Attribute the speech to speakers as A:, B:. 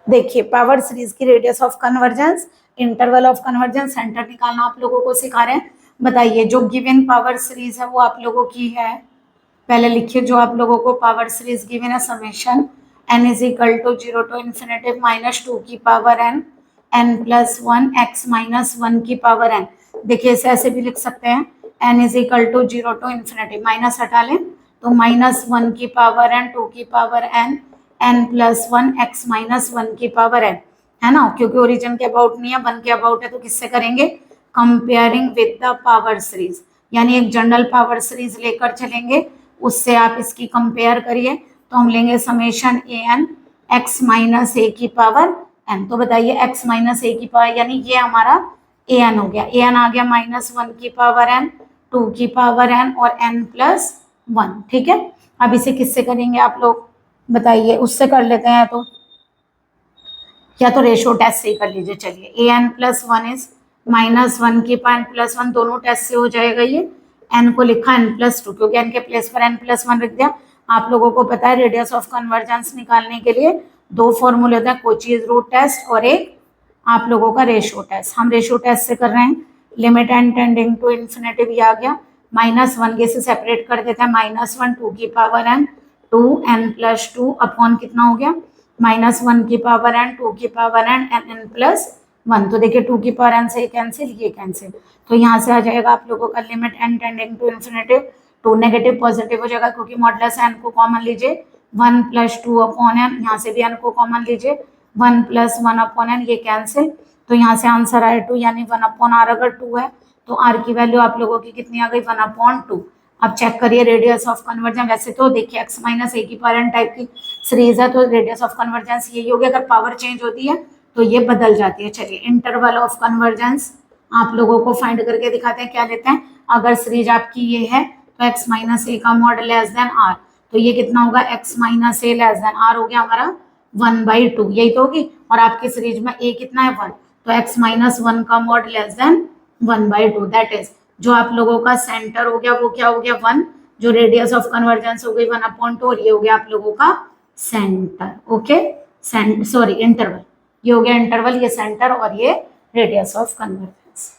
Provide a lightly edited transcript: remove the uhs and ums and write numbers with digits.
A: देखिए power series की radius of convergence, interval of convergence, centre निकालना आप लोगों को सिखा रहे हैं। बताइए जो गिवन पावर सीरीज है वो आप लोगों की है, पहले लिखिए जो आप लोगों को पावर सीरीज गिवन है, summation n is equal to 0 to infinitive minus 2 की power n, n plus 1 x minus 1 की पावर n। देखिए इसे ऐसे भी लिख सकते हैं, n is equal to 0 to infinitive, minus हटा लें तो माइनस 1 की पावर n, 2 की power n, n plus 1 x minus 1 की पावर n, है ना। क्योंकि ओरिजिन के अबाउट नहीं है, 1 के अबाउट है, तो किससे करेंगे, comparing with the power series, यानी एक जनरल पावर सीरीज लेकर चलेंगे, उससे आप इसकी कंपेयर करिए। तो हम लेंगे summation A N x minus ए की पावर एन। तो बताइए एक्स माइनस ए की पावर, यानी ये हमारा ए एन हो गया, ए एन आ गया माइनस 1 की पावर एन, 2 की पावर एन और एन प्लस 1। ठीक है, अब इसे किससे करेंगे आप लोग बताइए, उससे कर लेते हैं तो, या तो रेशो टेस्ट से ही कर लीजिए। चलिए A N plus 1 is minus 1 की पावर एन प्लस 1, दोनों टेस्ट से हो जाएगा। ये एन को लिखा एन प्लस 2, क्योंकि एन के प्लेस पर एन प्लस 1 रख दिया। आप लोगों को पता है रेडियस ऑफ कन्वर्जेंस निकालने के लिए दो फॉर्मूले होते हैं, कोचीज रूट टेस्ट और एक आप लोगों का रेशो टेस्ट। हम रेशो टेस्ट से कर रहे हैं, limit n tending to infinity भी आ गया, माइनस 1 के से सेपरेट कर देते हैं, माइनस 1 2 की power n, 2 n plus 2 upon कितना हो गया, माइनस 1 की पावर एन, 2 की power n n n plus 1। तो देखिए 2 की पावर एन से कैंसिल, ये कैंसिल, तो यहाँ से आ जाएगा आप लोगों का limit n tending to infinity, 2 negative positive हो जाएगा, क्योंकि मॉडुलस एन को कॉमन लीजिए, 1 प्लस 2 अपॉन एन, यहाँ से भी एन को कॉमन लीजिए, 1 प्लस 1 अपॉन एन, ये कैंसिल। तो यहाँ से आंसर आए 2, यानी 1 अपॉन आर। अगर 2 है तो आर की वैल्यू आप लोगों की कितनी आ गई, 1 अपॉन 2। अब चेक करिए रेडियस ऑफ कन्वर्जेंस, वैसे तो देखिए एक्स माइनस ए की पावर एन टाइप की सीरीज है, तो रेडियस ऑफ कन्वर्जेंस यही होगी। अगर पावर चेंज होती है तो ये बदल जाती है। चलिए इंटरवल ऑफ कन्वर्जेंस आप लोगों को फाइंड करके दिखाते हैं, क्या लेते हैं। अगर सीरीज आपकी ये है तो एक्स माइनस ए का मॉड लेस देन आर, तो ये कितना होगा, x minus a less than r हो गया हमारा 1/2, यही तो होगी। और आपकी सीरीज में ए कितना है 1, तो एक्स माइनस 1 का mod less than 1/2, that is जो आप लोगों का सेंटर हो गया वो क्या हो गया 1, जो रेडियस ऑफ कन्वर्जेंस हो गई 1/2, और ये हो गया आप लोगों का सेंटर। ओके, सॉरी इंटरवल, ये हो गया इंटरवल, ये सेंटर और ये रेडियस ऑफ कन्वर्जेंस।